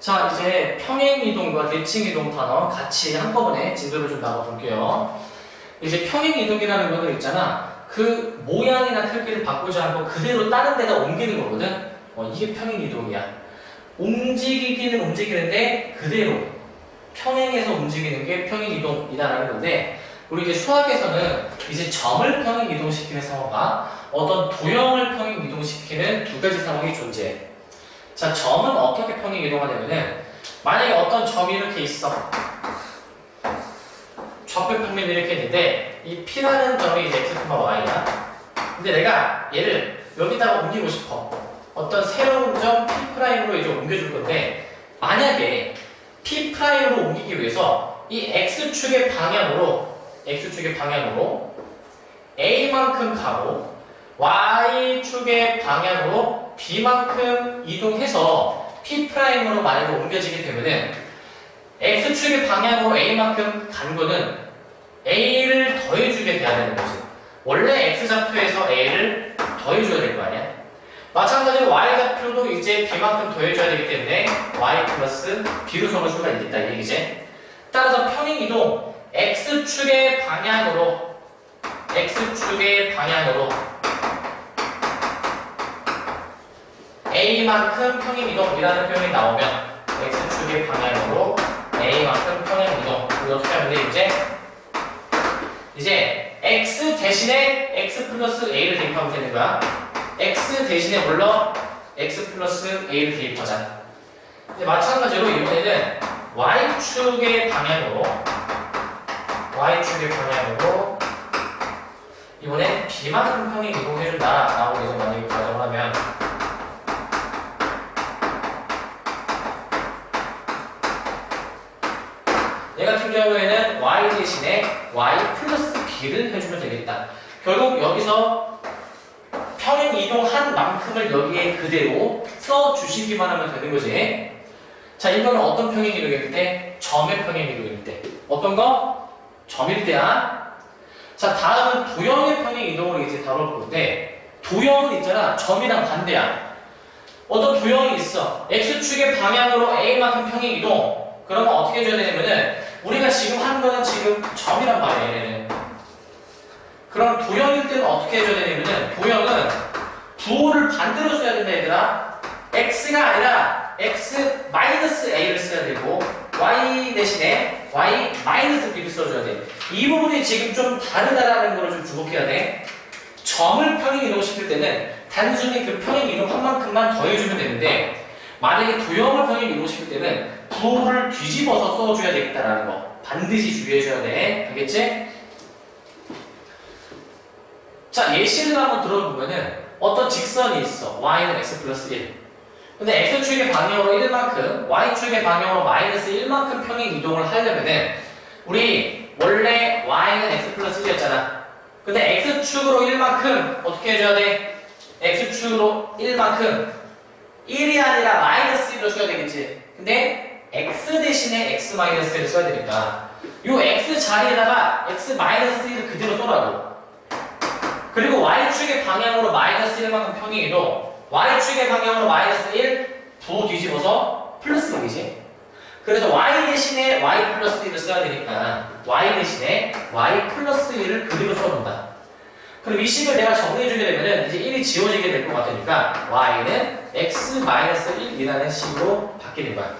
자, 이제 평행이동과 대칭이동 단어 같이 한꺼번에 진도를 좀 나눠볼게요. 이제 평행이동이라는 거는 있잖아. 그 모양이나 크기를 바꾸지 않고 그대로 다른 데다 옮기는 거거든. 이게 평행이동이야. 움직이기는 움직이는데 그대로 평행해서 움직이는 게 평행이동이다라는 건데, 우리 이제 수학에서는 이제 점을 평행이동시키는 상황과 어떤 도형을 평행이동시키는 두 가지 상황이 존재해. 자, 점은 어떻게 평행이동하냐면은, 만약에 어떤 점이 이렇게 있어. 좌표평면이 이렇게 있는데 이 P라는 점이 이제 X, Y야. 근데 내가 얘를 여기다가 옮기고 싶어. 어떤 새로운 점 P'으로 이제 옮겨줄 건데, 만약에 P'으로 옮기기 위해서 이 X축의 방향으로 A만큼 가고 Y축의 방향으로 B만큼 이동해서 P'으로 만약에 옮겨지게 되면은, X축의 방향으로 A만큼 간 거는 A를 더해주게 돼야 되는 거지. 원래 X좌표에서 A를 더해줘야 될 거 아니야? 마찬가지로 Y좌표도 이제 B만큼 더해줘야 되기 때문에 Y 플러스 B로 적을 수가 있겠다, 이 얘기지. 따라서 평행이동 X축의 방향으로 A만큼 평행이동이라는 표현이 나오면, X축의 방향으로 A만큼 평행이동. 우리 어떻게 하면 돼, 이제 X 대신에 X 플러스 A를 대입하면 되는 거야. X 대신에 물론 X 플러스 A를 대입하자. 근데 마찬가지로 이번에는 Y축의 방향으로 이번엔 B만큼 평행이동해준다 라고 이제 만약에 가정을 하면, 얘 같은 경우에는 Y 대신에 Y 플러스 B를 해주면 되겠다. 결국 여기서 평행이동한 만큼을 여기에 그대로 써주시기만 하면 되는 거지. 자, 이거는 어떤 평행이동일 때? 점의 평행이동일 때. 어떤 거? 점일 때야. 자, 다음은 도형의 평행이동을 이제 다뤄볼 건데, 도형은 있잖아. 점이랑 반대야. 어떤 도형이 있어. X축의 방향으로 A만큼 평행이동. 그러면 어떻게 해줘야 되냐면은, 우리가 지금 하는 거는 지금 점이란 말이야, 얘는. 그럼 도형일 때는 어떻게 해줘야 되냐면은, 도형은 부호를 반대로 써야 된다, 얘들아. X가 아니라 X-A를 써야 되고, Y 대신에 Y-B를 써줘야 돼. 이 부분이 지금 좀 다르다라는 걸 좀 주목해야 돼. 점을 평행이동시킬 때는 단순히 그 평행이동 한 만큼만 더해주면 되는데, 만약에 도형을 평행이동시킬 때는 부호를 뒤집어서 써줘야 되겠다라는 거 반드시 주의해줘야 돼. 알겠지? 자, 예시를 한번 들어보면은 어떤 직선이 있어. Y는 X 플러스 1. 근데 X축의 방향으로 1만큼, Y축의 방향으로 마이너스 1만큼 평행이동을 하려면은, 우리 원래 Y는 X 플러스 1이었잖아. 근데 X축으로 1만큼 어떻게 해줘야 돼? X축으로 1만큼 1이 아니라 마이너스 1을 써야 되겠지. 근데 X 대신에 X 마이너스 1을 써야 되니까 요 X 자리에다가 X 마이너스 1을 그대로 써라고. 그리고 Y축의 방향으로 마이너스 1만큼 평행이동, Y축의 방향으로 마이너스 1 부호 뒤집어서 플러스 1이지. 그래서 Y 대신에 Y 플러스 1을 써야 되니까 Y 대신에 Y 플러스 1을 그대로 써놓는다. 그럼 이 식을 내가 정리해주게 되면은 이제 1이 지워지게 될 것 같으니까 Y는 X 마이너스 1이라는 식으로 바뀌는 거야.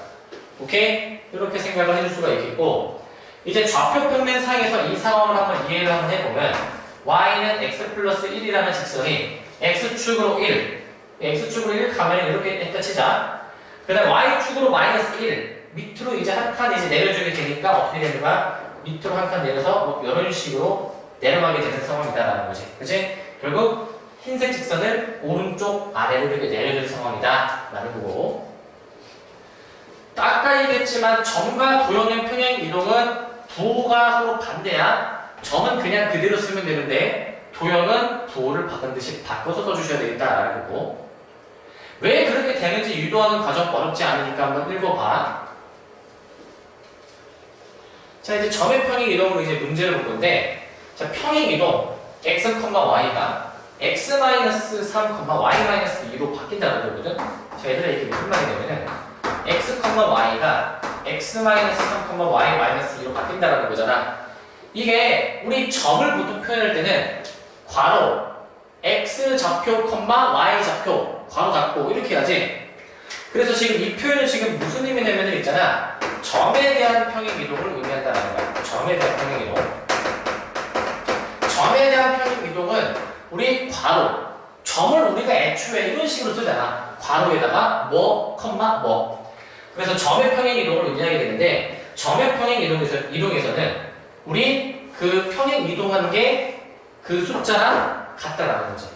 오케이? 이렇게 생각을 해줄 수가 있겠고, 이제 좌표평면 상에서 이 상황을 한번 이해를 한번 해보면, Y는 X 플러스 1이라는 직선이 X축으로 1 가면 이렇게 일단 치자. 그 다음 Y축으로 마이너스 1 밑으로 이제 한 칸 이제 내려주게 되니까 어떻게 되는 거야? 밑으로 한 칸 내려서 뭐 이런 식으로 내려가게 되는 상황이다라는 거지. 그치? 결국 흰색 직선을 오른쪽 아래로 이렇게 내려줄 상황이다 라는 거고, 아까 얘기했지만 점과 도형의 평행이동은 부호가 서로 반대야. 점은 그냥 그대로 쓰면 되는데 도형은 부호를 반드시 바꿔서 써주셔야 되겠다라는 거고, 왜 그렇게 되는지 유도하는 과정 어렵지 않으니까 한번 읽어봐. 자, 이제 점의 평행이동으로 이제 문제를 볼 건데, 자, 평행이동 x, y가 x-3, y-2로 바뀐다는 거거든. 자, 얘들아 이게 무슨 말이냐면은 x, y가 x-3,y-2로 바뀐다라는 거잖아. 이게 우리 점을 보통 표현할 때는 괄호 x 좌표, y 좌표, 괄호 닫고 이렇게 해야지. 그래서 지금 이 표현은 지금 무슨 의미냐면 있잖아. 점에 대한 평행 이동을 의미한다는 거야. 점에 대한 평행 이동. 점에 대한 평행 이동은 우리 괄호, 점을 우리가 애초에 이런 식으로 쓰잖아. 괄호에다가 뭐. 그래서 점의 평행 이동을 의미하게 되는데, 점의 평행 이동에서는 우리 그 평행 이동한 게 그 숫자랑 같다라는 거지.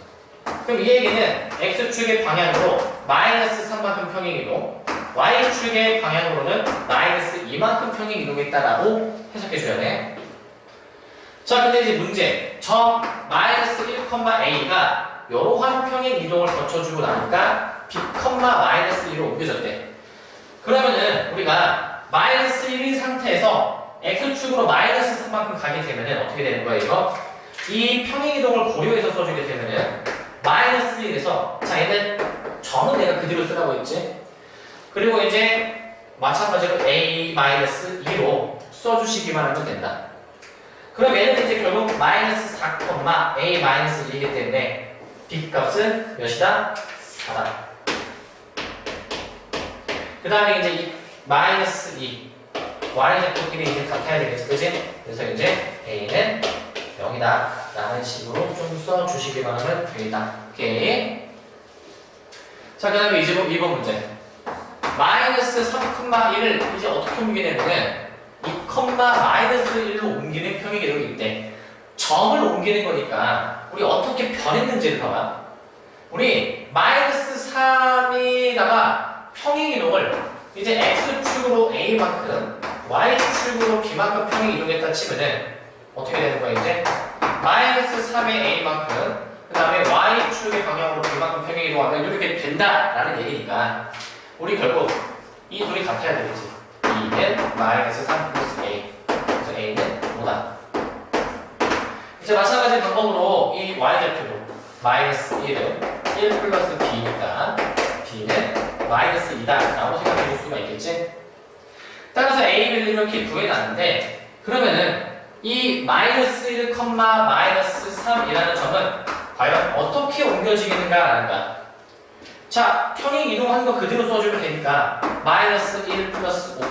그럼 이 얘기는 x축의 방향으로 마이너스 3만큼 평행 이동, y축의 방향으로는 마이너스 2만큼 평행 이동했다라고 해석해줘야 돼. 자, 근데 이제 문제. 점 마이너스 1,a가 이러한 평행 이동을 거쳐주고 나니까 b, 마이너스 2로 옮겨졌대. 그러면은 우리가 마이너스 1인 상태에서 x축으로 마이너스 3만큼 가게 되면은 어떻게 되는 거야, 이거? 이 평행 이동을 고려해서 써주게 되면은 마이너스 1에서, 자, 얘는 점은 내가 그대로 쓰라고 했지. 그리고 이제 마찬가지로 a-2로 써주시기만 하면 된다. 그럼 얘는 이제 결국 마이너스 4, a-1이기 때문에 b 값은 몇이다? 4다. 그 다음에 이제 이 마이너스 2 y좌표끼리 이제 같아야 되겠지, 그치? 그래서 이제 a는 0이다 라는 식으로 좀 써주시기만 하면 됩니다. 오케이. 자, 그 다음에 이제 2번 문제. 마이너스 3,1을 이제 어떻게 옮기냐면은 2, 마이너스 1로 옮기는 평행 이동이 있대. 점을 옮기는 거니까 우리 어떻게 변했는지를 봐봐. 우리 마이너스 3에다가 평행 이동을 이제 x축으로 a만큼 y축으로 b만큼 평행 이동했다 치면은 어떻게 되는 거야 이제? 마이너스 3의 a만큼 그 다음에 y축의 방향으로 b만큼 평행 이동하면 이렇게 된다라는 얘기니까 우리 결국 이 둘이 같아야 되겠지. 2는 마이너스 3 플러스 a. 그래서 a는 5다. 이제 마찬가지 방법으로 이 y좌표도 마이너스 1은 1 플러스 b니까 b는 마이너스 2다 라고 생각해 볼 수가 있겠지. 따라서 a를 이렇게 구해놨는데 그러면은 이 마이너스 1, 마이너스 3이라는 점은 과연 어떻게 옮겨지겠는가 라는가. 자, 평행 이동하는 거 그대로 써주면 되니까 마이너스 1 플러스 5,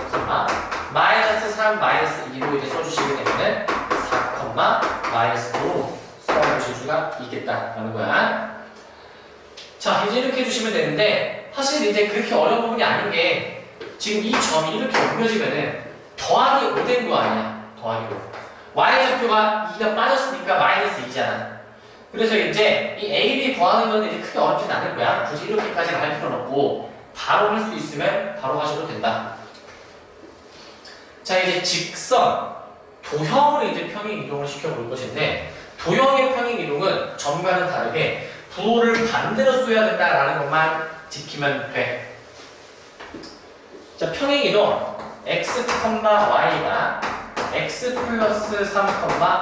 마이너스 3, 마이너스 2로 이제 써주시게 되면은 4, 마이너스 5로 써주실 수가 있겠다라는 거야. 자, 이제 이렇게 해주시면 되는데 사실 이제 그렇게 어려운 부분이 아닌 게 지금 이 점이 이렇게 옮겨지면은 더하기 5 된 거 아니야? 더하기 5. y좌표가 2가 빠졌으니까 마이너스 2잖아. 그래서 이제 이 a, b 구하는 건 이제 크게 어렵진 않을 거야. 굳이 이렇게까지는 할 필요는 없고 바로 할 수 있으면 바로 하셔도 된다. 자, 이제 직선, 도형을 이제 평행 이동을 시켜볼 것인데 도형의 평행 이동은 점과는 다르게 부호를 반대로 써야 된다라는 것만 지키면 돼. 자, 평행 이동 x, y가 x 플러스 3,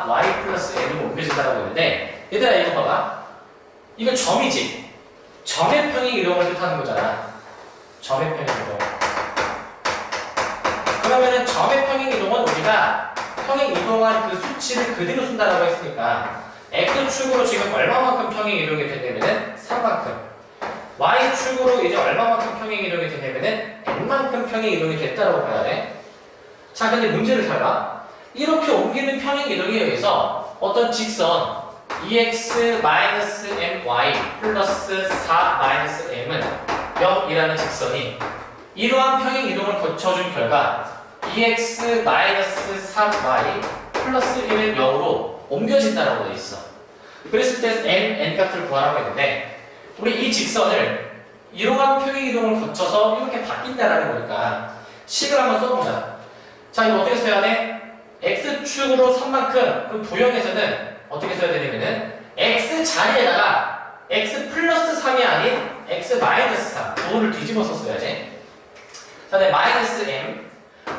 y 플러스 n으로 옮겨진다고 했는데 얘들아 이거 봐봐. 이거 점이지. 점의 평행 이동을 뜻하는 거잖아. 점의 평행 이동. 그러면은 점의 평행 이동은 우리가 평행 이동한 그 수치를 그대로 쓴다라고 했으니까 x축으로 지금 얼마만큼 평행 이동이 되냐면은 3만큼, y축으로 이제 얼마만큼 평행 이동이 되냐면은 n만큼 평행 이동이 됐다라고 봐야 돼. 자, 근데 문제를 잘 봐. 이렇게 옮기는 평행 이동에 의해서 어떤 직선 EX-MY 플러스 4-M은 0이라는 직선이 이러한 평행 이동을 거쳐준 결과 EX-3Y 플러스 1은 0으로 옮겨진다라고 되어 있어. 그랬을 때 n 값을 구하라고 했는데 우리 이 직선을 이러한 평행 이동을 거쳐서 이렇게 바뀐다라는 거니까 식을 한번 써보자. 자, 이거 어떻게 써야 돼? x축으로 3만큼, 그럼 도형에서는 어떻게 써야 되냐면은 x 자리에다가 x 플러스 3이 아닌 x 마이너스 3 부호를 뒤집어서 써야지. 자, 네, 마이너스 m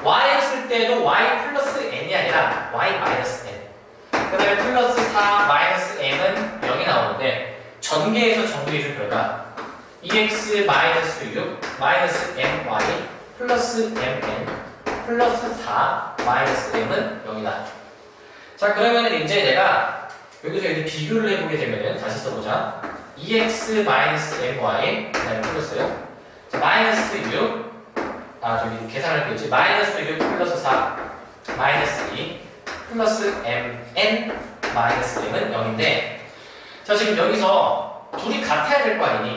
y 쓸 때도 y 플러스 n이 아니라 y 마이너스 n. 그 다음에 플러스 4 마이너스 m은 0이 나오는데 전개해서 정리해준 결과 2x 마이너스 6 마이너스 my 플러스 플러스 mn 플러스 4 마이너스 m은 0이다. 자, 그러면은 이제 내가 여기서 이제 비교를 해보게 되면은 다시 써보자. 2x 마이너스 my 그다음에 플러스요. 자, 마이너스 6 저기 계산할 거 있지. 마이너스 6 플러스 4 마이너스 2 플러스 mn 마이너스 m은 0인데 자, 지금 여기서 둘이 같아야 될 거 아니니?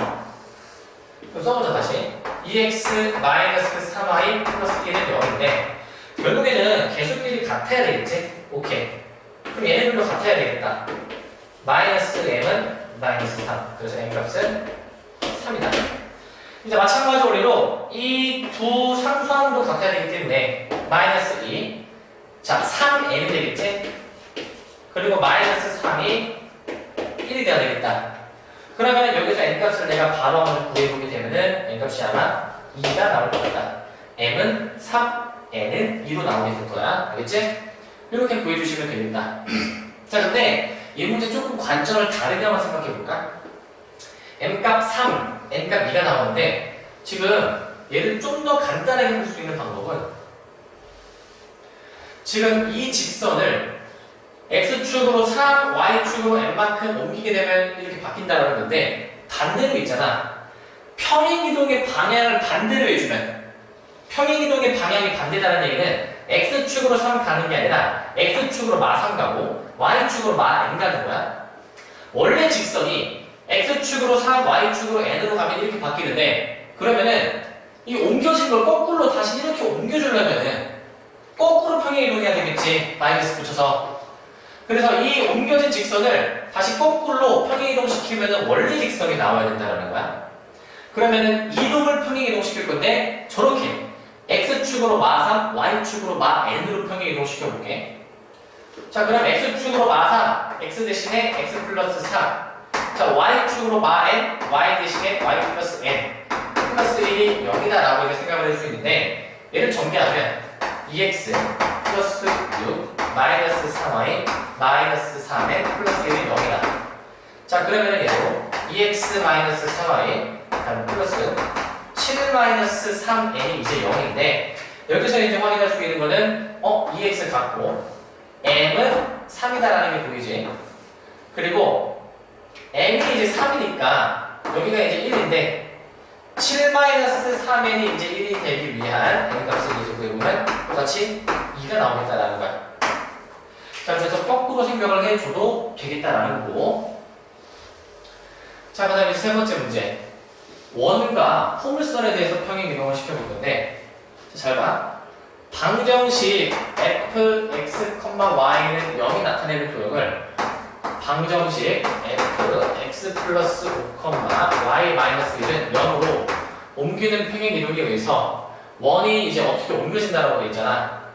그럼 써보자 다시. 2x 마이너스 3y 플러스 1은 0인데 결국에는 계수끼리 같아야 되겠지? 오케이. 그럼 얘네들도 같아야 되겠다. 마이너스 m은 마이너스 3. 그래서 m 값은 3이다. 이제 마찬가지 원리로 이 두 상수함도 같아야 되기 때문에 마이너스 2. 자, 3n이 되겠지? 그리고 마이너스 3이 1이 돼야 되겠다. 그러면 여기서 n값을 내가 바로 한번 구해보게 되면은 n값이 아마 2가 나올 것 같다. m은 3, n은 2로 나오게 될 거야. 알겠지? 이렇게 구해주시면 되겠다. 자, 근데 이 문제 조금 관점을 다르게 한번 생각해볼까? m값 3, n값 2가 나오는데 지금 얘를 좀 더 간단하게 볼 수 있는 방법은 지금 이 직선을 x축으로 3, y축으로 n만큼 옮기게 되면 이렇게 바뀐다는 건데 반대로 있잖아. 평행이동의 방향을 반대로 해주면 평행이동의 방향이 반대라는 얘기는 x축으로 3 가는 게 아니라 x축으로 마3 가고 y축으로 마 n 가는 거야. 원래 직선이 x축으로 3, y축으로 n으로 가면 이렇게 바뀌는데 그러면은 이 옮겨진 걸 거꾸로 다시 이렇게 옮겨주려면은 거꾸로 평행이동해야 되겠지. 마이너스 붙여서. 그래서 이 옮겨진 직선을 다시 거꾸로 평행이동시키면 원래 직선이 나와야 된다는 거야. 그러면은 이동을 평행이동시킬 건데 저렇게 x축으로 마3, y축으로 마 n으로 평행이동시켜볼게. 자, 그럼 x축으로 마3, x 대신에 x 플러스 3. 자, y축으로 마 n, y 대신에 y 플러스 n. 플러스 1이 0이다 라고 이렇게 생각을 할 수 있는데 얘를 정리하면 2x 플러스 6 마이너스 3y 마이너스 3n 플러스 1이 0이다. 자, 그러면 얘로 2x 마이너스 4y 다음 플러스 7 마이너스 3n이 이제 0인데 여기서 이제 확인할 수 있는 거는 2x 같고 m은 3이다라는 게 보이지. 그리고 m이 이제 3이니까 여기가 이제 1인데 7 마이너스 3n이 이제 1이 되기 위한 n 값을 이제 구해보면 똑같이 2가 나오겠다라는 거야. 자, 그래서 거꾸로 생각을 해줘도 되겠다라는 거고. 자, 그 다음에 세 번째 문제. 원과 포물선에 대해서 평행이동을 시켜볼 건데, 잘 봐. 방정식 f, x, y는 0이 나타내는 도형을 방정식 f, x 플러스 5, y 마이너스 1은 0으로 옮기는 평행이동에 의해서 원이 이제 어떻게 옮겨진다라고 되어 있잖아.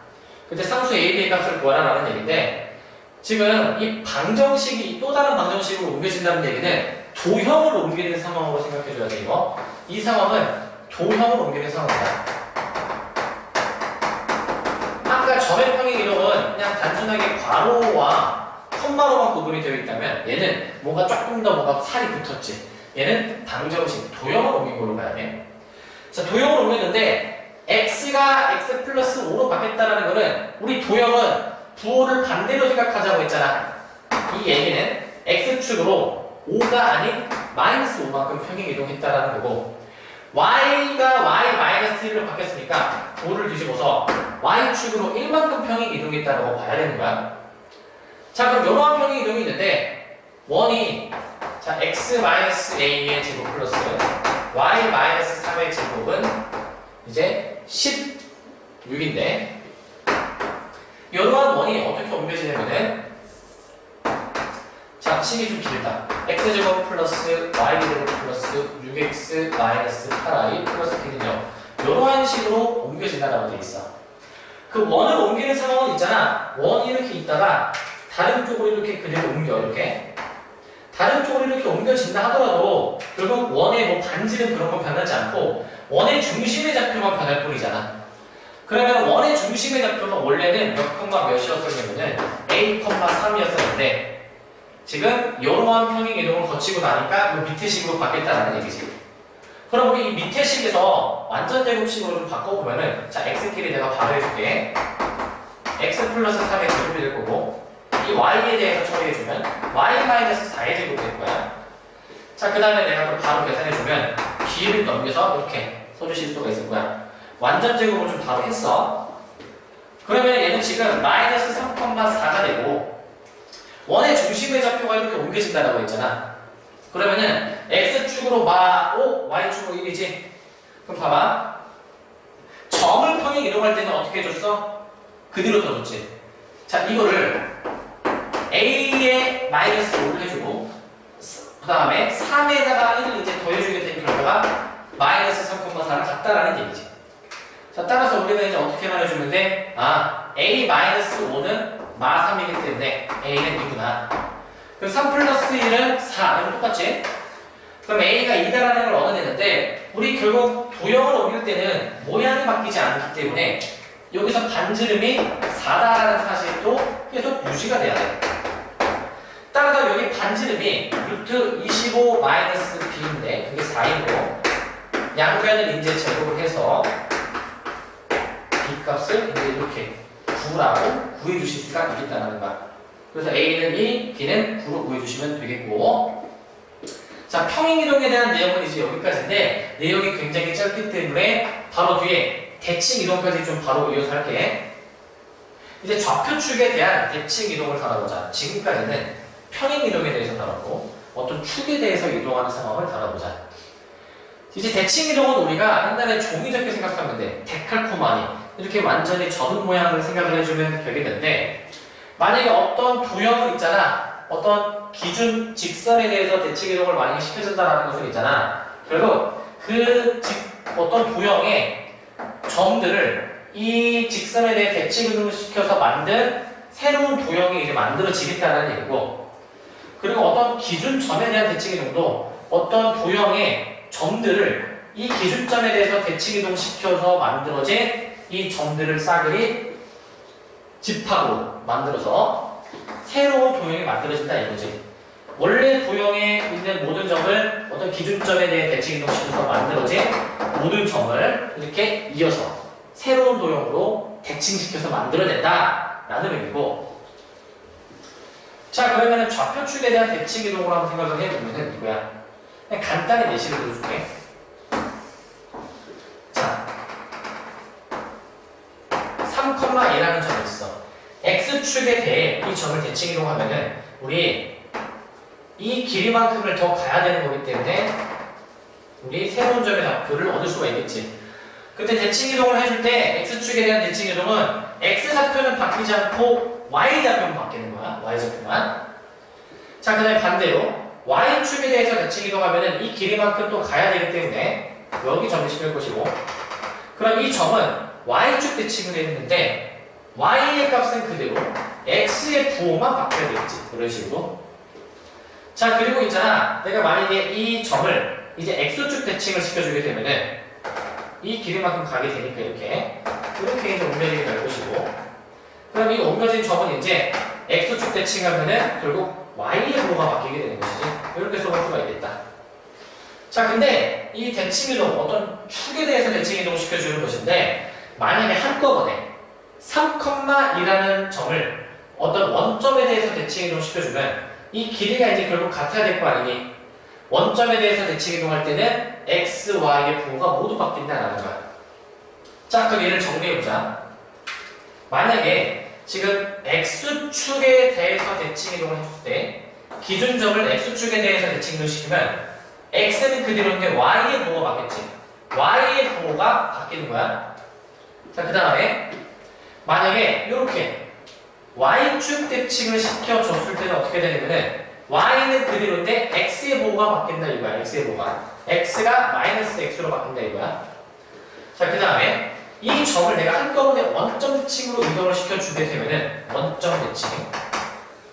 근데 상수 a, b의 값을 구하라는 얘기인데 지금 이 방정식이 또 다른 방정식으로 옮겨진다는 얘기는 도형을 옮기는 상황으로 생각해줘야 돼. 이거 이 상황은 도형을 옮기는 상황이다. 아까 전의 평행이동은 그냥 단순하게 괄호와 콤마로만 구분이 되어 있다면 얘는 뭔가 조금 더 뭔가 살이 붙었지. 얘는 방정식 도형을 옮긴 걸로 봐야 돼. 자, 도형을 옮겼는데 x가 x 플러스 5로 바뀌었다는 거는 우리 도형은 부호를 반대로 생각하자고 했잖아. 이 얘기는 x축으로 5가 아닌 마이너스 5만큼 평행이동했다는 거고 y가 y 마이너스 1로 바뀌었으니까 부호를 뒤집어서 y축으로 1만큼 평행이동했다고 봐야 되는 거야. 자, 그럼 이러한 평행이동이 있는데 원이 자 x-a의 제곱 플러스 y-3의 제곱은 이제 16인데 이러한 원이 어떻게 옮겨지냐면은 자, 식이 좀 길다. x제곱 플러스 y제곱 플러스 6x 마이너스 8y 플러스 b는요 이러한 식으로 옮겨진다라고 되어 있어. 그 원을 옮기는 상황은 있잖아. 원이 이렇게 있다가 다른 쪽으로 이렇게 그대로 옮겨. 이렇게 다른 쪽으로 이렇게 옮겨진다 하더라도 결국 원의 뭐 반지름 그런 건 변하지 않고 원의 중심의 좌표만 변할 뿐이잖아. 그러면 원의 중심의 좌표가 원래는 몇 콤마 몇이었었냐면은 a, 3이었었는데 지금 이러한 평행이동을 거치고 나니까 이 밑에 식으로 바뀌었다는 얘기지. 그럼 우리 이 밑에 식에서 완전 제곱식으로 좀 바꿔보면은, 자, x끼리 내가 바로 해줄게. x 플러스 3의 제곱이 될 거고, 이 y에 대해서 처리해주면 y 마이너스 4의 제곱이 될 거야. 자, 그 다음에 내가 또 바로 계산해주면 b를 넘겨서 이렇게 써주실 수가 있을 거야. 완전 제곱을 좀 바로 했어. 그러면 얘는 지금 마이너스 3,4가 되고, 원의 중심의 좌표가 이렇게 옮겨진다라고 했잖아. 그러면은 x축으로 마5, y축으로 1이지? 그럼 봐봐. 점을 평행 이동할 때는 어떻게 해줬어? 그대로 둬줬지. 자, 이거를 a에 마이너스 5를 해주고, 그 다음에 3에다가 1을 이제 더해주게 된 결과가 마이너스 3,4를 같다라는 얘기지. 자, 따라서 우리가 이제 어떻게 말해주면 돼? 아, a 마이너스 5는 마 3이기 때문에 a는 2구나. 그럼 3 플러스 1은 4. 이거 똑같지? 그럼 a가 2다라는 걸 얻어내는데, 우리 결국 도형을 옮길 때는 모양이 바뀌지 않기 때문에 여기서 반지름이 4다라는 사실도 계속 유지가 돼야 돼. 따라서 여기 반지름이 루트 25 마이너스 b인데 그게 4이고, 양변을 이제 제곱을 해서 b 값을 이제 이렇게 9라고 구해주실 수가 있겠다는 거야. 그래서 a는 2, b는 9로 구해주시면 되겠고, 자, 평행이동에 대한 내용은 이제 여기까지인데 내용이 굉장히 짧기 때문에 바로 뒤에 대칭 이동까지 좀 바로 이어서 할게. 이제 좌표축에 대한 대칭 이동을 다뤄보자. 지금까지는 평행 이동에 대해서 다뤘고, 어떤 축에 대해서 이동하는 상황을 다뤄보자. 이제 대칭 이동은 우리가 옛날에 종이 접기 생각하면 돼. 데칼코마니 이렇게 완전히 접은 모양을 생각을 해주면 되겠는데, 만약에 어떤 도형을 있잖아, 어떤 기준 직선에 대해서 대칭 이동을 만약에 시켜준다라는 것은 있잖아. 결국 그 어떤 도형의 점들을 이 직선에 대해 대칭 이동을 시켜서 만든 새로운 도형이 이제 만들어지겠다는 얘기고, 그리고 어떤 기준점에 대한 대칭 이동도 어떤 도형의 점들을 이 기준점에 대해서 대칭 이동시켜서 만들어진 이 점들을 싸그리 집합으로 만들어서 새로운 도형이 만들어진다 이거지. 원래 도형에 있는 모든 점을 어떤 기준점에 대해 대칭 이동시켜서 만들어진 모든 점을 이렇게 이어서 새로운 도형으로 대칭시켜서 만들어낸다 라는 의미고, 자, 그러면 좌표축에 대한 대칭 이동으로 한번 생각을 해보면 이거야. 그냥 간단히 예시를 들어줄게. 자, 3,2라는 점이 있어. x축에 대해 이 점을 대칭 이동하면은 우리 이 길이만큼을 더 가야 되는 거기 때문에 우리 새로운 점의 좌표를 얻을 수가 있겠지. 근데 대칭 이동을 해줄 때 x축에 대한 대칭 이동은 x 좌표는 바뀌지 않고 y 좌표만 바뀌는 거야. y 좌표만. 자, 그 다음에 반대로 y축에 대해서 대칭 이동하면은 이 길이만큼 또 가야 되기 때문에 여기 점을 시킬 것이고, 그럼 이 점은 y축 대칭을 했는데 y의 값은 그대로 x의 부호만 바뀌어야 되겠지. 그런 식으로. 자, 그리고 있잖아, 내가 만약에 이 점을 이제 x축 대칭을 시켜주게 되면은 이 길이만큼 가게 되니까 이렇게 이제 옮겨지게 될 것이고, 그럼 이 옮겨진 점은 이제 x축 대칭하면은 결국 y의 부호가 바뀌게 되는 것이지. 이렇게 써볼 수가 있겠다. 자, 근데 이 대칭 이동, 어떤 축에 대해서 대칭 이동 시켜주는 것인데, 만약에 한꺼번에 3,2라는 점을 어떤 원점에 대해서 대칭 이동 시켜주면 이 길이가 이제 결국 같아야 될 거 아니니? 원점에 대해서 대칭 이동할 때는 x, y의 부호가 모두 바뀐다라는 거야. 자, 그럼 얘를 정리해보자. 만약에 지금 x축에 대해서 대칭 이동을 했을 때 기준점을 x축에 대해서 대칭 이동시키면 x는 그대로인데 y의 부호가 바뀌었지. y의 부호가 바뀌는 거야. 자, 그 다음에 만약에 이렇게 y축 대칭을 시켜줬을 때는 어떻게 되냐면은 y는 그대로인데 x의 부호가 바뀐다 이거야. x의 부호가 x가 마이너스 x로 바뀐다 이거야. 자, 그 다음에 이 점을 내가 한꺼번에 원점 대칭으로 이동을 시켜주게 되면은 원점 대칭,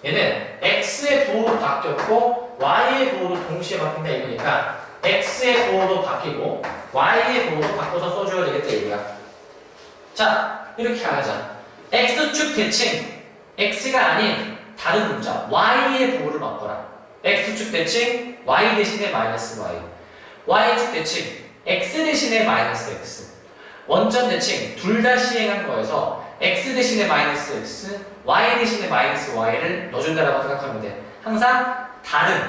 얘는 x의 부호도 바뀌었고 y의 부호도 동시에 바뀐다 이거니까 x의 부호도 바뀌고 y의 부호도 바꿔서 써줘야 되겠다 이거야. 자, 이렇게 하자. x축 대칭, x가 아닌 다른 문자 y의 부호를 바꿔라. x축 대칭 y 대신에 마이너스 y, y축 대칭 x 대신에 마이너스 x. 원점 대칭 둘 다 시행한 거에서 x 대신에 마이너스 x, y 대신에 마이너스 y를 넣어준다라고 생각하면 돼. 항상 다른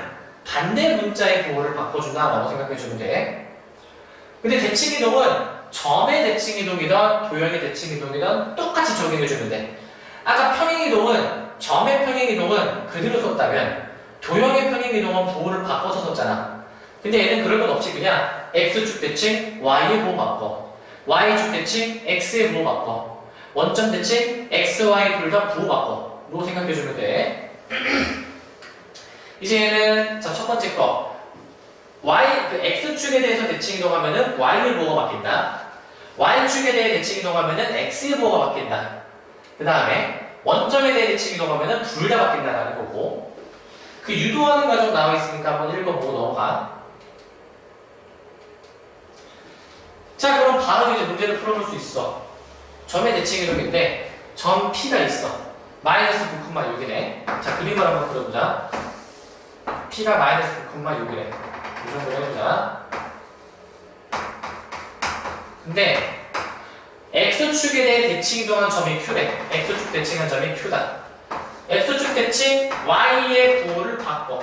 반대 문자의 부호를 바꿔준다라고 생각해주면 돼. 근데 대칭 이동은 점의 대칭 이동이든 도형의 대칭 이동이든 똑같이 적용해주면 돼. 아까 평행 이동은 점의 평행 이동은 그대로 썼다면 도형의 평행 이동은 부호를 바꿔서 썼잖아. 근데 얘는 그럴 것 없이 그냥 x축 대칭 y의 부호 바꿔, y축 대칭 x의 부호 바꿔, 원점 대칭 x, y 둘 다 부호 바꿔 로 생각해주면 돼. 이제 얘는 자, 첫 번째 거 y, x축에 대해서 대칭 이동하면은 y의 부호가 바뀐다. y축에 대해 대칭 이동하면은 x의 부호가 바뀐다. 그 다음에 원점에 대해 대칭 이동하면은 둘 다 바뀐다라는 거고, 그 유도하는 과정 나와 있으니까 한번 읽어보고 넘어가. 자, 그럼 바로 이제 문제를 풀어볼 수 있어. 점의 대칭 이동인데 점 P가 있어. 마이너스 9,6이네. 자, 그림을 한번 그려보자. P가 마이너스 9,6이래. 이 정도로 해보자. 근데 X축에 대해 대칭 이동한 점이 Q래. X축 대칭한 점이 Q다. X축 대칭 Y의 부호를 바꿔.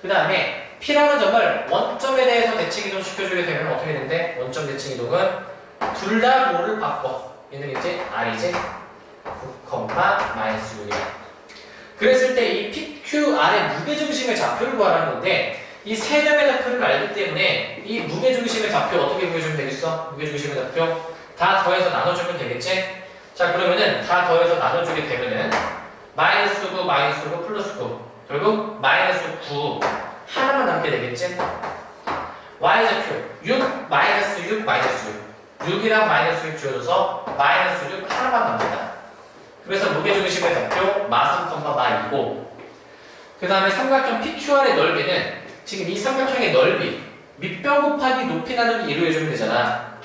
그 다음에 P라는 점을 원점에 대해서 대칭 이동 시켜주게 되면 어떻게 되는데, 원점 대칭 이동은 둘 다 부호를 바꿔. 얘는 이제 R이지 9,-6이야. 그랬을 때 이 PQR의 무게중심의 좌표를 구하라는 건데, 이 세 점의 좌표를 알기 때문에 이 무게중심의 좌표 어떻게 구해주면 되겠어? 무게중심의 좌표 다 더해서 나눠주면 되겠지? 자, 그러면은 다 더해서 나눠주게 되면은 마이너스 9, 마이너스 9, 플러스 9, 결국 마이너스 9 하나만 남게 되겠지? y좌표 6, 마이너스 6, 마이너스 6 6이랑 마이너스 6 지워줘서 마이너스 6 하나만 남는다. 그래서 무게중심의 좌표 마3,마2고, 그 다음에 삼각형 PQR의 넓이는 지금 이 삼각형의 넓이 밑변 곱하기 높이 나누기 2로 해주면 되잖아.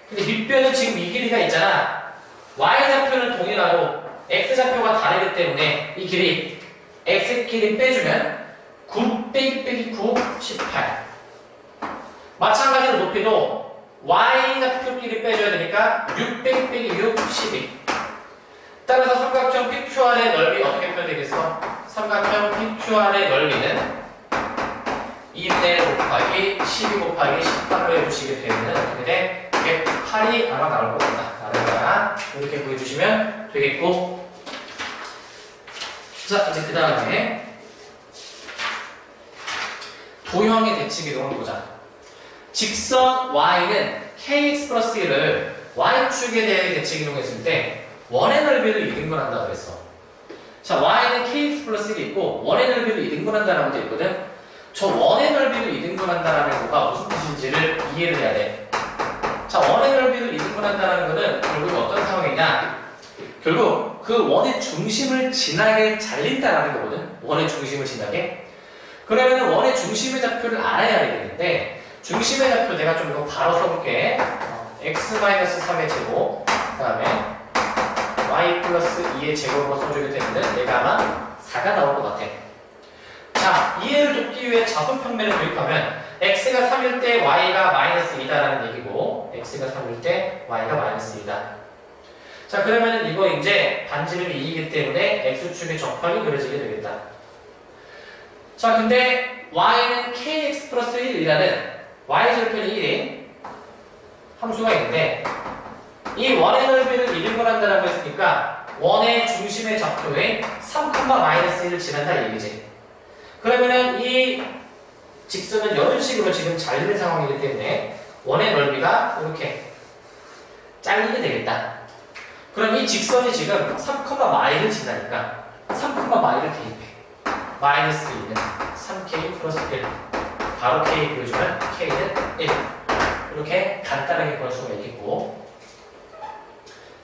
근데 밑변은 지금 이 길이가 있잖아. y좌표는 동일하고 x좌표가 다르기 때문에 이 길이 x끼리 빼주면 9 빼기 빼기 9, 18. 마찬가지로 높이도 y좌표끼리 빼줘야 되니까 6 빼기 빼기 6, 12. 따라서 삼각형 PQR의 넓이 어떻게 표현되겠어? 삼각형 PQR의 넓이는 2분의 1 곱하기 12 곱하기 18로 해주시게 되면 어떻게 돼? 108이 아마 나올 것 같다. 나를 이렇게 보여주시면 되겠고, 자, 이제 그 다음에 도형의 대칭 이동을 보자. 직선 y는 kx 플러스 1을 y축에 대해 대칭 이동했을 때 원의 넓이를 2등분한다고 그랬어. 자, y는 kx 플러스 1이 있고 원의 넓이를 2등분한다라고 되어 있거든. 저 원의 넓이를 2등분한다라는 거가 무슨 뜻인지를 이해를 해야 돼. 자, 원의 넓이를 2등분한다라는 거는 결국 어떤 상황이냐, 결국 그 원의 중심을 지나게 잘린다라는 거거든. 원의 중심을 지나게. 그러면 원의 중심의 좌표를 알아야 되는데, 중심의 좌표 내가 좀 이거 바로 써볼게. x-3의 제곱, 그 다음에 y 플러스 2의 제곱으로 써주게 되는데 얘가 아마 4가 나올 것 같아. 자, 이해를 돕기 위해 좌표평면을 도입하면 x가 3일 때 y가 마이너스 2다라는 얘기고, x가 3일 때 y가 마이너스 2다. 자, 그러면 이거 이제 반지름이 2이기 때문에 x축의 정판이 그려지게 되겠다. 자, 근데 y는 kx 플러스 1이라는 y절편이 1인 함수가 있는데, 이 원의 넓이를 2등분한다라고 했으니까 원의 중심의 좌표에 3,-1을 지난다 얘기지. 그러면은 이 직선은 이런 식으로 지금 잘리는 상황이기 때문에 원의 넓이가 이렇게 잘리게 되겠다. 그럼 이 직선이 지금 3,-1을 지나니까 3,-1을 대입해. 마이너스 2는 3k 플러스 1. 바로 k 보여주면 k는 1. 이렇게 간단하게 볼 수가 있겠고,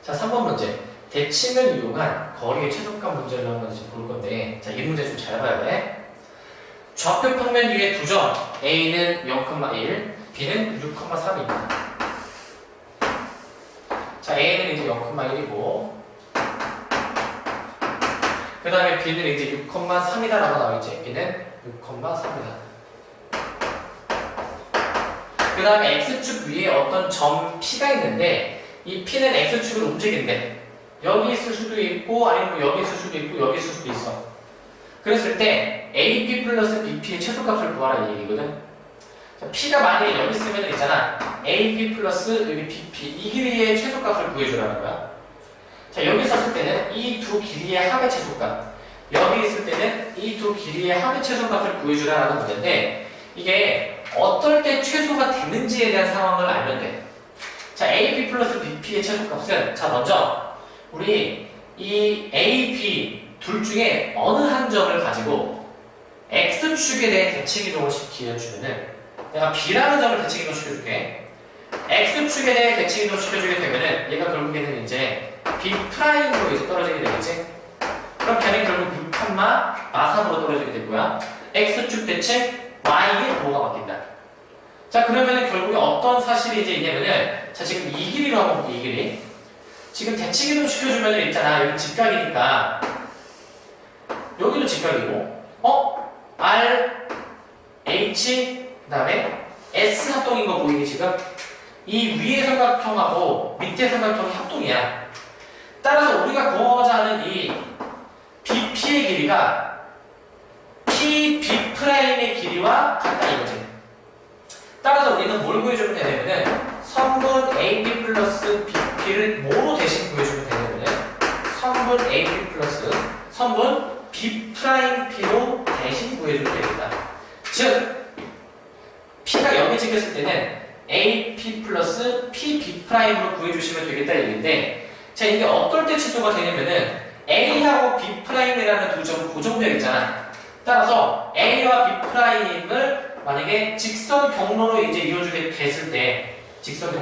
자, 3번 문제. 대칭을 이용한 거리의 최소값 문제를 한번 볼 건데, 자, 이 문제 좀 잘 봐야 돼. 좌표 평면 위에 두 점, A는 0,1, B는 6,3입니다. 자, A는 이제 0,1이고, 그 다음에 B는 이제 6,3이다라고 나와있지. B는 6,3이다. 그 다음에 x축 위에 어떤 점 P가 있는데 이 P는 x축으로 움직인대. 여기 있을 수도 있고 아니면 여기 있을 수도 있고 여기 있을 수도 있어. 그랬을 때 AP 플러스 BP의 최소값을 구하라 이 얘기거든. 자, P가 만약에 여기 있으면 있잖아. AP 플러스 여기 BP 이 길이의 최소값을 구해주라는 거야. 자, 여기 있었을 때는 이 두 길이의 합의 최소값, 여기 있을 때는 이 두 길이의 합의 최소값을 구해주라는 문제인데 이게 어떨 때 최소가 되는지에 대한 상황을 알면 돼. 자, AP 플러스 BP의 최소값은 자 먼저 우리 이 A, B 둘 중에 어느 한 점을 가지고 X축에 대해 대칭이동을 시켜주면은 내가 B라는 점을 대칭이동 시켜줄게. X축에 대해 대칭이동 시켜주게 되면은 얘가 결국에는 이제 B'으로 이제 떨어지게 되겠지? 그럼 걔는 결국 6칸마 마3으로 떨어지게 되고요. X축 대칭 Y의 부호가 바뀐다. 자, 그러면은 결국에 어떤 사실이 이제 있냐면은 자, 지금 이 길이로 한번 볼게, 이 길이. 지금 대칭이동 시켜주면은 있잖아. 여기 직각이니까 여기도 직각이고 R, H 그 다음에 S 합동인 거 보이니 지금? 이 위의 삼각형하고 밑의 삼각형이 합동이야. 따라서 우리가 구하고자 하는 이 BP의 길이가 PB'의 길이와 같다 이거지. 따라서 우리는 뭘 구해주면 되냐면은 성분 AB 플러스 BP를 뭐로 대신 구해주면 되냐면은 성분 AB 플러스 성분 B'P로 대신 구해주면 되겠다. 즉 P가 여기 찍혔을 때는 AP 플러스 PB'로 구해주시면 되겠다 얘기인데 자, 이게 어떨 때 취소가 되냐면은 A하고 B'이라는 두 점은 고정되어 있잖아. 따라서 A와 B'을 만약에 직선 경로로 이제 이어주게 됐을 때 직선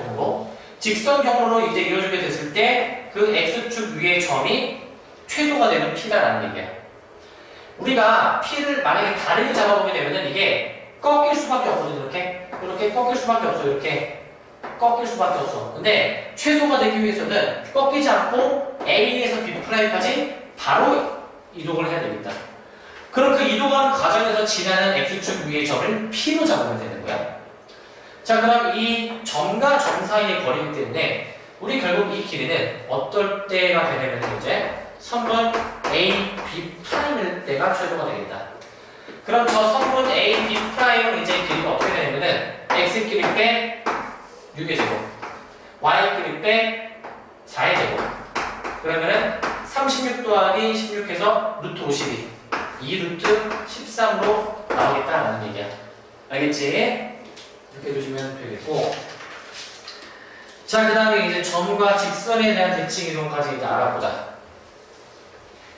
경로로 이제 이어주게 됐을 때 그 X축 위의 점이 최소가 되는 P다라는 얘기야. 우리가 P를 만약에 다르게 잡아보게 되면은 이게 꺾일 수밖에 없거든. 이렇게 꺾일 수밖에 없어. 이렇게 꺾일 수밖에 없어. 근데 최소가 되기 위해서는 꺾이지 않고 A에서 B'까지 바로 이동을 해야 되겠다. 그럼 그 이동하는 과정에서 지나는 X축 위의 점을 P로 잡으면 되는 거야. 자, 그럼 이 점과 점 사이의 거리이기 때문에 우리 결국 이 길이는 어떨 때가 되냐면 이제 선분 A, B'일 때가 최소가 되겠다. 그럼 저 선분 A, B'은 이제 길이가 어떻게 되냐면은 X끼리 빼 6의 제곱, Y끼리 빼 4의 제곱. 그러면은 36 더하기 16해서 루트 52, 2 루트 13으로 나오겠다라는 얘기야. 알겠지? 이렇게 해주시면 되겠고. 자, 그 다음에 이제 점과 직선에 대한 대칭 이동까지 이제 알아보자.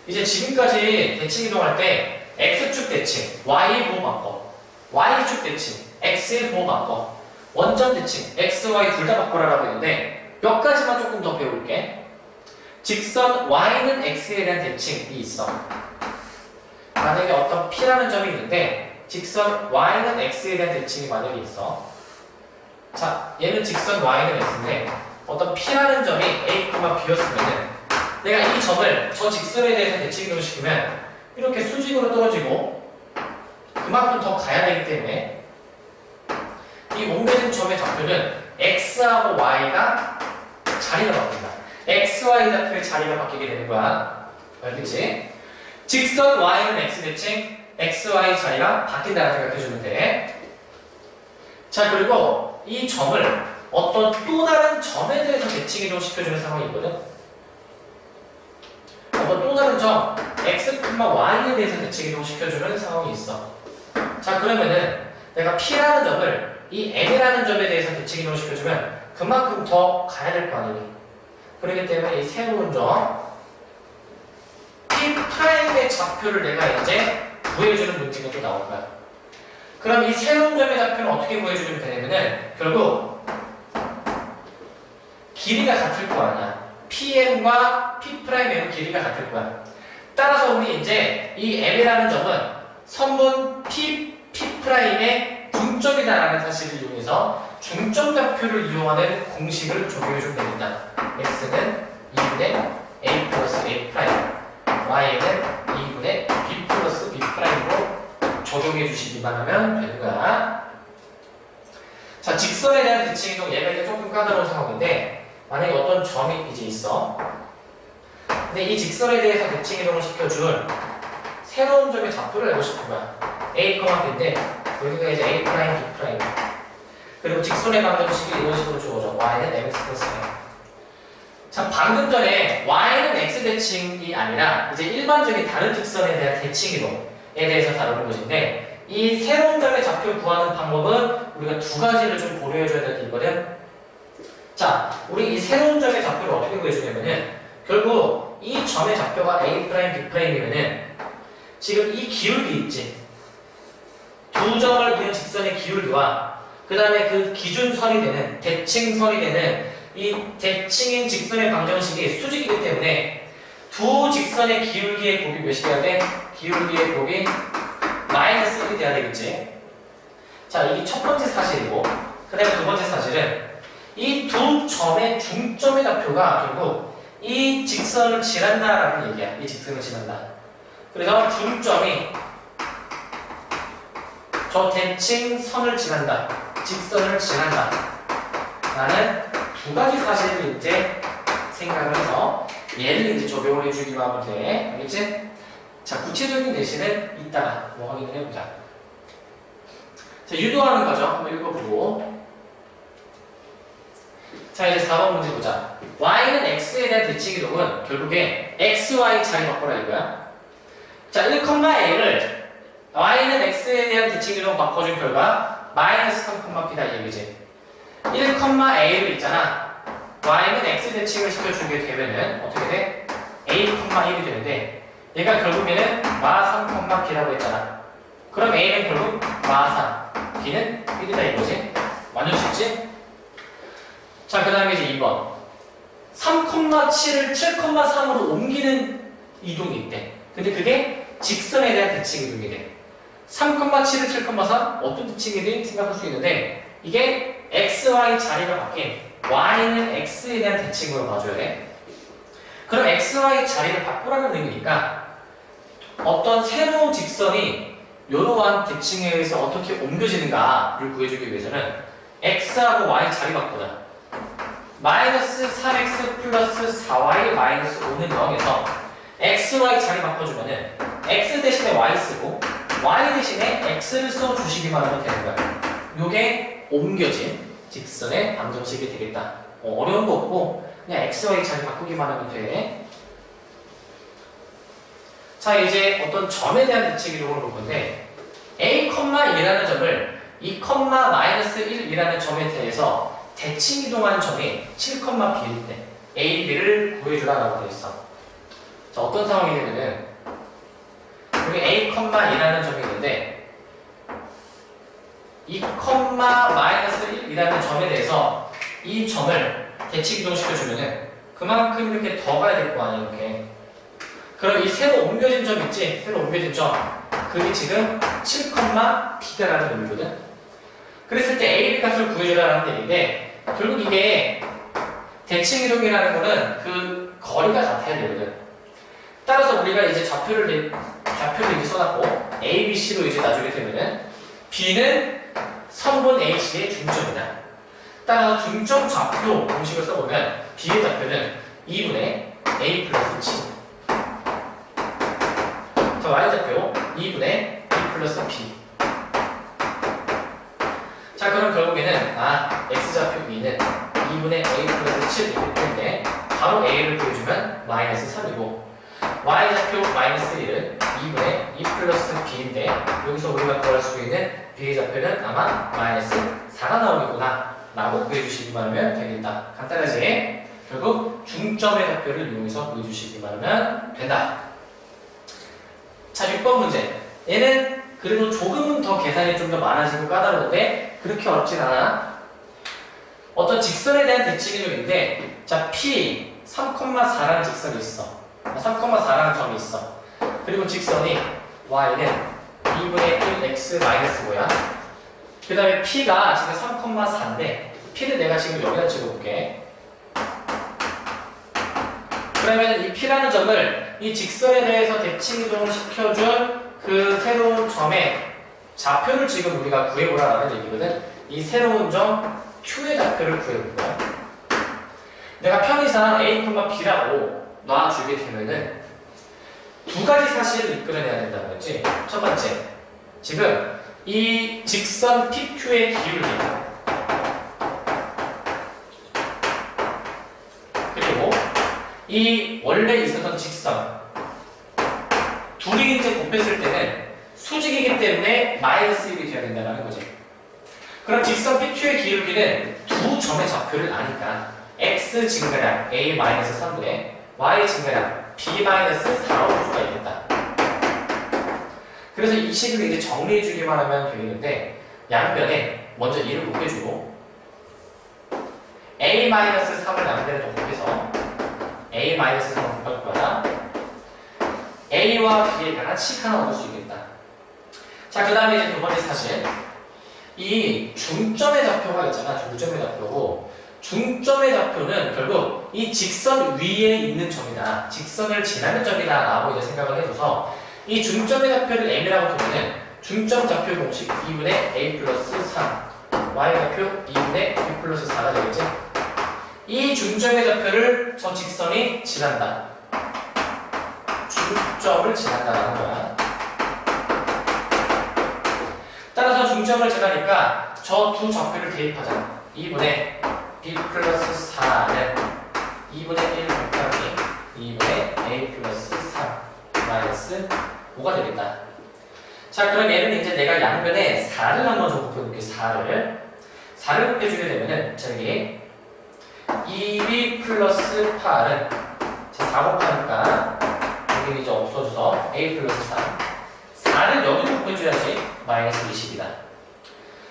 이제 지금까지 대칭 이동할 때 X축 대칭, Y의 부호 바꿔. Y축 대칭, X의 부호 바꿔. 원점 대칭, X, Y 둘 다 바꿔라라고 했는데 몇 가지만 조금 더 배울게. 직선 Y는 X에 대한 대칭이 있어. 만약에 어떤 P라는 점이 있는데 직선 Y는 X에 대한 대칭이 만약에 있어. 자, 얘는 직선 Y는 X인데 어떤 P라는 점이 A, B였으면은 내가 이 점을 저 직선에 대해서 대칭 시키면 이렇게 수직으로 떨어지고 그만큼 더 가야 되기 때문에 이 옮겨진 점의 좌표는 X하고 Y가 자리가 바뀐다. X, Y 좌표의 자리가 바뀌게 되는 거야. 알겠지? 직선 Y는 X 대칭, X, Y 자리가 바뀐다는 생각해주면 돼. 자, 그리고 이 점을 어떤 또 다른 점에 대해서 대칭 이동 시켜주는 상황이 있거든. 어떤 또 다른 점 X, Y에 대해서 대칭 이동 시켜주는 상황이 있어. 자, 그러면은 내가 P라는 점을 이 M이라는 점에 대해서 대칭 이동 시켜주면 그만큼 더 가야 될 거 아니니. 그렇기 때문에 이 새로운 점 P'의 좌표를 내가 이제 구해주는 문제가 또 나올 거야. 그럼 이 새로운 점의 좌표는 어떻게 구해주면 되냐면은 결국 길이가 같을 거 아니야. PM과 P'M의 길이가 같을 거야. 따라서 우리 이제 이 M이라는 점은 선분 P'의 중점이다라는 사실을 이용해서 중점 좌표를 이용하는 공식을 적용해주면 됩니다. X는 2분의 A 플러스 A 프라임, Y는 2분의 B 플러스 B 프라임으로 적용해 주시기만 하면 되는 거야. 자, 자, 직선에 대한 대칭 이동, 얘가 이제 조금 까다로운 상황인데, 만약에 어떤 점이 이제 있어. 근데 이 직선에 대해서 대칭 이동을 시켜준 새로운 점의 좌표를 알고 싶은 거야. A, B인데, 여기가 이제 A', B'. 그리고 직선의 방정식이 이런 식으로 주어져. Y는 mx 플러스 n. 자, 방금 전에 Y는 x 대칭이 아니라, 이제 일반적인 다른 직선에 대한 대칭 이동에 대해서 다루는 것인데, 이 새로운 점의 좌표를 구하는 방법은 우리가 두 가지를 좀 고려해줘야 될 게 있거든. 자, 우리 이 새로운 점의 좌표를 어떻게 구해주냐면은 결국 이 점의 좌표가 A', B'이면은 지금 이 기울기 있지? 두 점을 이은 직선의 기울기와 그 다음에 그 기준선이 되는 대칭선이 되는 이 대칭인 직선의 방정식이 수직이기 때문에 두 직선의 기울기의 곱이 몇이 돼야 돼? 기울기의 곱이 마이너스 1이 돼야 되겠지. 자, 이게 첫 번째 사실이고, 그 다음에 두 번째 사실은 이 두 점의 중점의 좌표가 결국 이 직선을 지난다라는 얘기야. 이 직선을 지난다. 그래서 중점이 저 대칭선을 지난다. 직선을 지난다. 라는 두 가지 사실을 이제 생각을 해서 얘를 이제 적용을 해주기만 하면 돼. 알겠지? 자, 구체적인 예시는 이따가 뭐 확인을 해보자. 자, 유도하는 거죠. 한번 읽어보고. 자, 이제 4번 문제 보자. y는 x에 대한 대칭 이동은 결국에 x, y 자리 바꿔라 이거야. 자, 1,a를 y는 x에 대한 대칭 이동 바꿔준 결과 마이너스 3,p다 이 얘기지. 1,a를 있잖아. y는 x 대칭을 시켜주게 되면은 어떻게 돼? a,1이 되는데 얘가 결국에는 마 3,p라고 했잖아. 그럼 a는 결국 마 3, b는 1이다 이거지. 완전 쉽지? 자, 그 다음에 이제 2번 3,7을 7,3으로 옮기는 이동이 있대. 근데 그게 직선에 대한 대칭 이동이 돼. 3,7을 7,3 어떤 대칭이든 생각할 수 있는데 이게 x, y 자리가 바뀐 y는 x에 대한 대칭으로 봐줘야 돼. 그럼 x, y 자리를 바꾸라는 의미니까 어떤 새로운 직선이 이러한 대칭에 의해서 어떻게 옮겨지는가를 구해주기 위해서는 x하고 y 자리 바꾸자. 마이너스 3x 플러스 4y 마이너스 5는 0에서 x, y 자리 바꿔주면은 x 대신에 y 쓰고 y 대신에 x를 써주시기만 하면 되는 거야. 요게 옮겨진 직선의 방정식이 되겠다. 어려운 거 없고 그냥 x, y 자리 바꾸기만 하면 돼. 자, 이제 어떤 점에 대한 대칭 이동을 볼 건데 a,1이라는 점을 2,-1이라는 점에 대해서 대칭 이동한 점이 7,b일 때 a, b를 구해주라 라고 되어 있어. 자, 어떤 상황이 되면은 여기 a,1이라는 점이 있는데 2,-1이라는 점에 대해서 이 점을 대칭 이동시켜주면은 그만큼 이렇게 더 가야 될 거 아니야 이렇게. 그럼 이 새로 옮겨진 점 있지? 새로 옮겨진 점 그게 지금 7,b다라는 의미거든. 그랬을 때 a, b 값을 구해주라는 얘기인데 결국 이게 대칭 이동이라는 거는 그 거리가 같아야 되거든. 따라서 우리가 이제 좌표를 이제 써놨고 a, b, c로 이제 나중에 되면은 b는 선분 AC의 중점이다. 따라서 중점 좌표 공식을 써보면 b의 좌표는 2분의 a 플러스 7. 자, y좌표 2분의 b 플러스 p. 자, 그럼 결국에는 x좌표 2는 2분의 a 플러스 7이기 때문에 바로 a를 구해주면 마이너스 3이고 y좌표 마이너스 1은 2분의 2 플러스 b인데 여기서 우리가 구할 수 있는 b의 좌표는 아마 마이너스 4가 나오겠구나 라고 구해주시기만 하면 되겠다. 간단하지? 결국 중점의 좌표를 이용해서 구해주시기만 하면 된다. 자, 6번 문제. 얘는 그래도 조금은 더 계산이 좀 더 많아지고 까다로운데 그렇게 어렵진 않아. 어떤 직선에 대한 대칭 이동인데 자, P 3,4라는 직선이 있어. 3,4라는 점이 있어. 그리고 직선이 Y는 2분의 1x 마이너스 5야. 그 다음에 P가 지금 3,4인데 P를 내가 지금 여기다 찍어볼게. 그러면 이 P라는 점을 이 직선에 대해서 대칭 이동을 시켜준 그 새로운 점의 좌표를 지금 우리가 구해보라는 얘기거든. 이 새로운 점 Q의 좌표를 구해볼 거야. 내가 편의상 A, B라고 놔주게 되면은 두 가지 사실을 이끌어내야 된다는 거지. 첫 번째, 지금 이 직선 PQ의 기울기 그리고 이 원래 있었던 직선 둘이 이제 곱했을 때는 수직이기 때문에 마이너스 1이 되어야 된다는 거지. 그럼 직선 PQ의 기울기는 두 점의 좌표를 아니까 x 증가량 a-3분의 y 증가량 b-4라고 볼 수가 있겠다. 그래서 이 식을 이제 정리해주기만 하면 되겠는데 양변에 먼저 1을 곱해주고 a-3을 양변에 더 곱해서 a-3을 곱할 거야. a와 b에 관한 식 하나 얻을 수 있겠다. 자, 그 다음에 이제 두 번째 사실. 이 중점의 좌표가 있잖아. 중점의 좌표고 중점의 좌표는 결국 이 직선 위에 있는 점이다. 직선을 지나는 점이다 라고 이제 생각을 해줘서 이 중점의 좌표를 m이라고 두면은 중점 좌표 공식 2분의 a 플러스 3 y 좌표 2분의 b 플러스 4가 되겠지? 이 중점의 좌표를 저 직선이 지난다. 중점을 지난다라는 거야. 따라서 중점을 지나니까 저 두 좌표를 대입하자. 2분의 b 플러스 4는 2분의 1 곱하기 2분의 a 플러스 3 마이너스 5가 되겠다. 자, 그럼 얘는 이제 내가 양변에 4를 한번 좀 곱해볼게. 4를 곱해주게 되면은 저기 2b 플러스 8은 4 곱하니까 여기 이제 없어져서 a 플러스 3 4를 여기로 곱해줘야지 마이너스 20이다.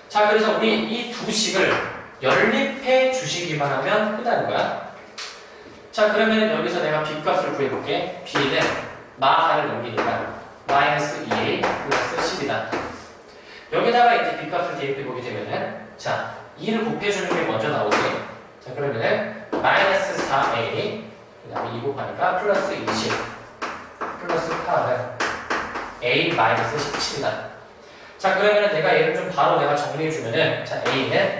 자, 그래서 우리 이 두 식을 연립해 주시기만 하면 끝나는 거야. 자, 그러면 여기서 내가 b값을 구해볼게. b는 마하를 넘기니까 마이너스 2a 플러스 10이다. 여기다가 이제 b값을 대입해보게 되면은 자, 2를 곱해주는 게 먼저 나오지. 자, 그러면은 마이너스 4a 그 다음에 2 곱하니까 플러스 20 플러스 8은 a 마이너스 17이다. 자, 그러면은 내가 얘를 좀 바로 내가 정리해주면은 자, a는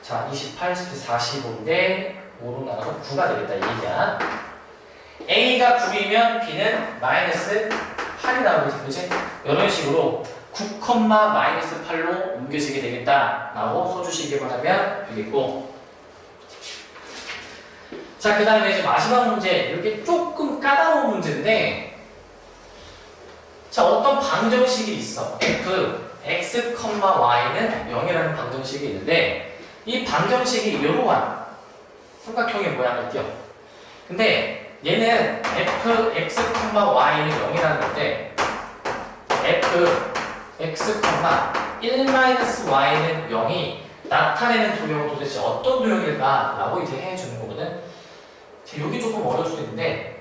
자, 28, 45인데 5로 나가서 9가 되겠다 이 얘기야. a가 9이면 b는 마이너스 8이 나오겠지, 그치? 이런 식으로 9, 마이너스 8로 옮겨지게 되겠다 라고 써주시기만 하면 되겠고. 자, 그 다음에 이제 마지막 문제, 이렇게 조금 까다로운 문제인데 자, 어떤 방정식이 있어. f, x, y는 0이라는 방정식이 있는데 이 방정식이 이러한 삼각형의 모양을 띄어. 근데 얘는 f, x, y는 0이라는 건데 f, x, 1-y는 0이 나타내는 도형은 도대체 어떤 도형일까? 라고 이제 해주는 거거든. 여기 조금 어려울 수도 있는데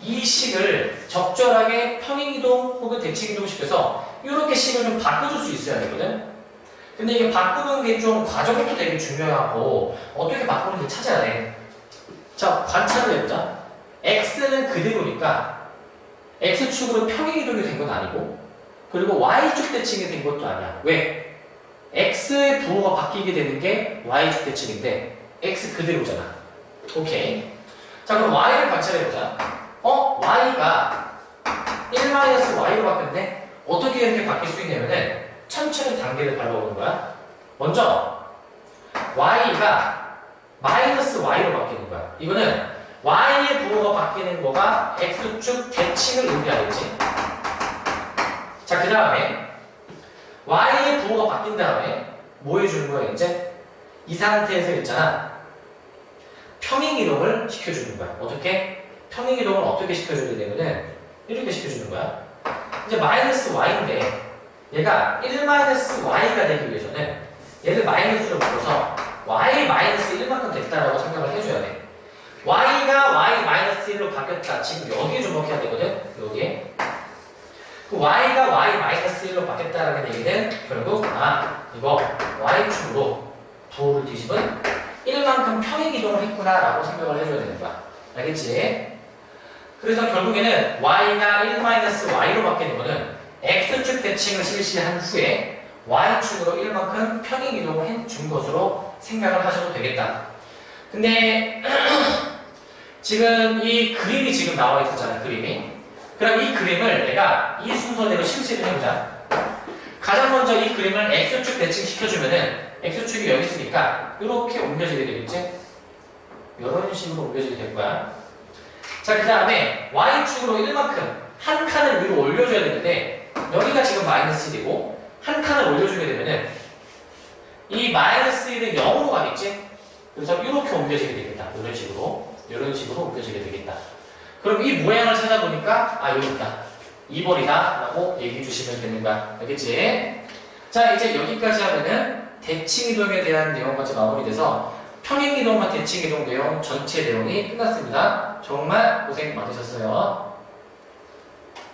이 식을 적절하게 평행이동 혹은 대칭이동 시켜서 이렇게 식을 좀 바꿔줄 수 있어야 되거든. 근데 이게 바꾸는 게 좀 과정도 되게 중요하고 어떻게 바꾸는지 찾아야 돼. 자, 관찰을 해보자. x는 그대로니까 x축으로 평행이동이 된 건 아니고 그리고 y축 대칭이 된 것도 아니야. 왜? x의 부호가 바뀌게 되는 게 y축 대칭인데 x 그대로잖아. 오케이. 자, 그럼 y를 관찰해보자. y가 1-y로 바뀌었는데 어떻게 이렇게 바뀔 수 있냐면은 천천히 단계를 밟아오는 거야. 먼저 y가 -y로 바뀌는 거야. 이거는 y의 부호가 바뀌는 거가 x축 대칭을 의미하겠지. 자, 그 다음에 y의 부호가 바뀐 다음에 뭐 해주는 거야 이제? 이 상태에서 있잖아. 평행이동을 시켜주는 거야. 어떻게? 평행이동을 어떻게 시켜주게 되면은 이렇게 시켜주는 거야. 이제 -y인데 얘가 1-y가 되기 위해서는 얘를 마이너스로 묶어서 y-1만큼 됐다라고 생각을 해줘야 돼. y가 y-1로 바뀌었다. 지금 여기에 주목해야 되거든. 여기에. 그 y가 y-1로 바뀌었다라는 얘기는 결국 이거 y축으로 부호를 뒤집은 1만큼 평행이동을 했구나라고 생각을 해줘야 되는 거야. 알겠지? 그래서 결국에는 y가 1-y로 바뀌는 거는 x축 대칭을 실시한 후에 Y축으로 1만큼 평행 이동을 해준 것으로 생각을 하셔도 되겠다. 근데 지금 이 그림이 지금 나와 있었잖아요. 그림이. 그럼 이 그림을 내가 이 순서대로 실시를 해보자. 가장 먼저 이 그림을 X축 대칭시켜주면은 X축이 여기 있으니까 이렇게 옮겨지게 되겠지? 이런 식으로 옮겨지게 될 거야. 자, 그 다음에 Y축으로 1만큼 한 칸을 위로 올려줘야 되는데 여기가 지금 마이너스 1이고 한 칸을 올려주게 되면은 이 마이너스 1은 0으로 가겠지? 그래서 이렇게 옮겨지게 되겠다. 이런 식으로 옮겨지게 되겠다. 그럼 이 모양을 찾아보니까 아, 여기 있다. 2번이다 라고 얘기해 주시면 되는 거야. 알겠지? 자, 이제 여기까지 하면은 대칭이동에 대한 내용까지 마무리돼서 평행이동과 대칭이동 내용 전체 내용이 끝났습니다. 정말 고생 많으셨어요.